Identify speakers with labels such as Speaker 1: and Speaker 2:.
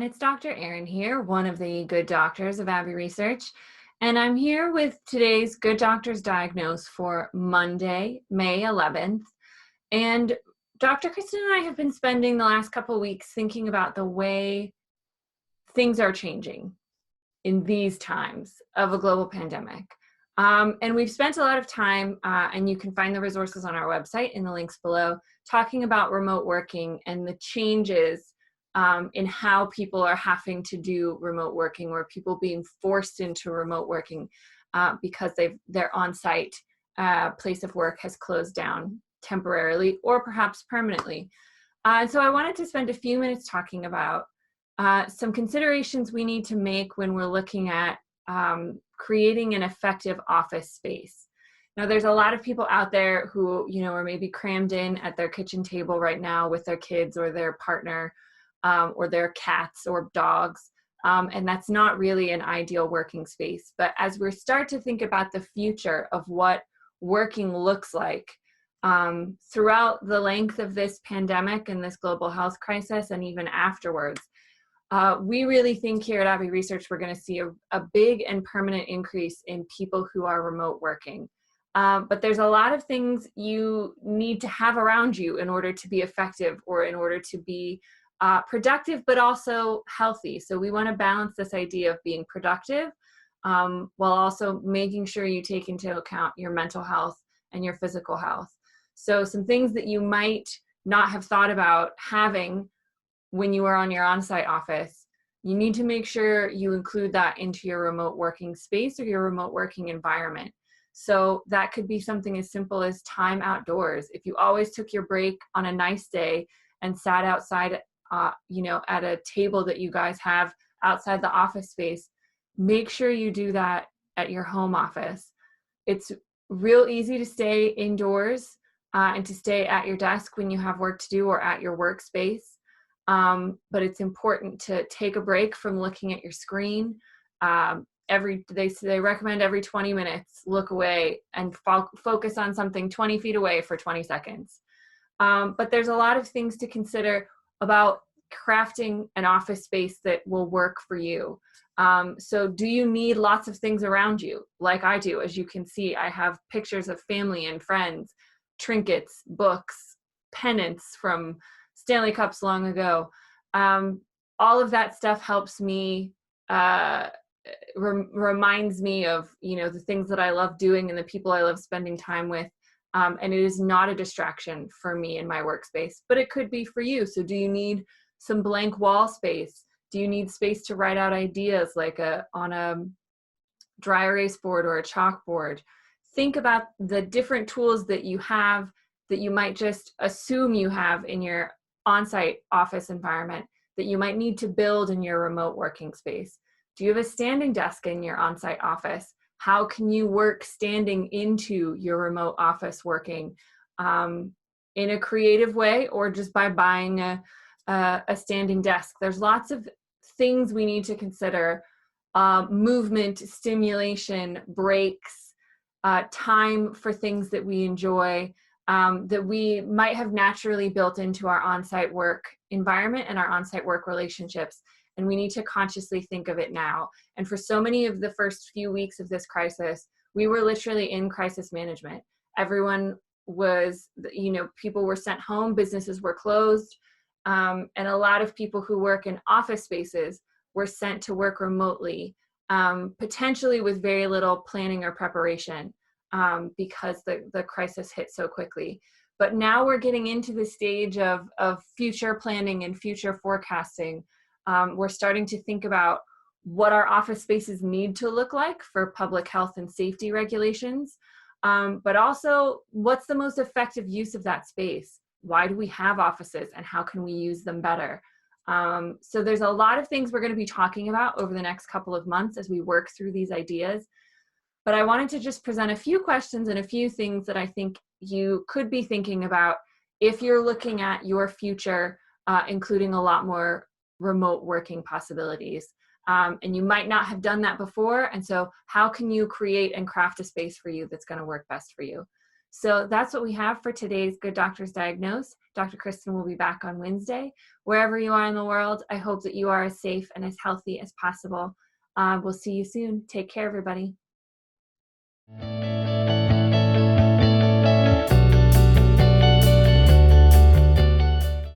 Speaker 1: it's Dr. Erin here, one of the good doctors of Abbey Research, and I'm here with today's Good Doctors Diagnose for Monday, May 11th. And Dr. Kristen and I have been spending the last couple of weeks thinking about the way things are changing in these times of a global pandemic. And we've spent a lot of time, and you can find the resources on our website in the links below, talking about remote working and the changes in how people are having to do remote working, or people being forced into remote working because their on-site place of work has closed down temporarily or perhaps permanently. And so I wanted to spend a few minutes talking about some considerations we need to make when we're looking at creating an effective office space. Now, there's a lot of people out there who, are maybe crammed in at their kitchen table right now with their kids or their partner or their cats or dogs, and that's not really an ideal working space. But as we start to think about the future of what working looks like throughout the length of this pandemic and this global health crisis, and even afterwards, we really think here at Abbey Research we're going to see a big and permanent increase in people who are remote working. But there's a lot of things you need to have around you in order to be effective, or in order to be productive, but also healthy. So we want to balance this idea of being productive while also making sure you take into account your mental health and your physical health. So some things that you might not have thought about having when you are on your on-site office, you need to make sure you include that into your remote working space or your remote working environment. So that could be something as simple as time outdoors. If you always took your break on a nice day and sat outside, at a table that you guys have outside the office space, make sure you do that at your home office. It's real easy to stay indoors and to stay at your desk when you have work to do or at your workspace. But it's important to take a break from looking at your screen. They recommend every 20 minutes, look away and focus on something 20 feet away for 20 seconds. But there's a lot of things to consider about crafting an office space that will work for you. So do you need lots of things around you? Like I do. As you can see, I have pictures of family and friends, trinkets, books, pennants from Stanley Cups long ago. All of that stuff helps me, reminds me of, the things that I love doing and the people I love spending time with. And it is not a distraction for me in my workspace, but it could be for you. So do you need some blank wall space? Do you need space to write out ideas like on a dry erase board or a chalkboard? Think about the different tools that you have that you might just assume you have in your on-site office environment that you might need to build in your remote working space. Do you have a standing desk in your on-site office? How can you work standing into your remote office working in a creative way, or just by buying a standing desk? There's lots of things we need to consider: movement, stimulation, breaks, time for things that we enjoy, that we might have naturally built into our on-site work environment and our on-site work relationships. And we need to consciously think of it now. And for so many of the first few weeks of this crisis, we were literally in crisis management. Everyone was, people were sent home, businesses were closed, and a lot of people who work in office spaces were sent to work remotely, potentially with very little planning or preparation, because the crisis hit so quickly. But now we're getting into the stage of future planning and future forecasting. We're starting to think about what our office spaces need to look like for public health and safety regulations, but also what's the most effective use of that space? Why do we have offices, and how can we use them better? So there's a lot of things we're going to be talking about over the next couple of months as we work through these ideas. But I wanted to just present a few questions and a few things that I think you could be thinking about if you're looking at your future, including a lot more remote working possibilities. And you might not have done that before. And so how can you create and craft a space for you that's going to work best for you? So that's what we have for today's Good Doctors Diagnose. Dr. Kristen will be back on Wednesday. Wherever you are in the world, I hope that you are as safe and as healthy as possible. We'll see you soon. Take care, everybody.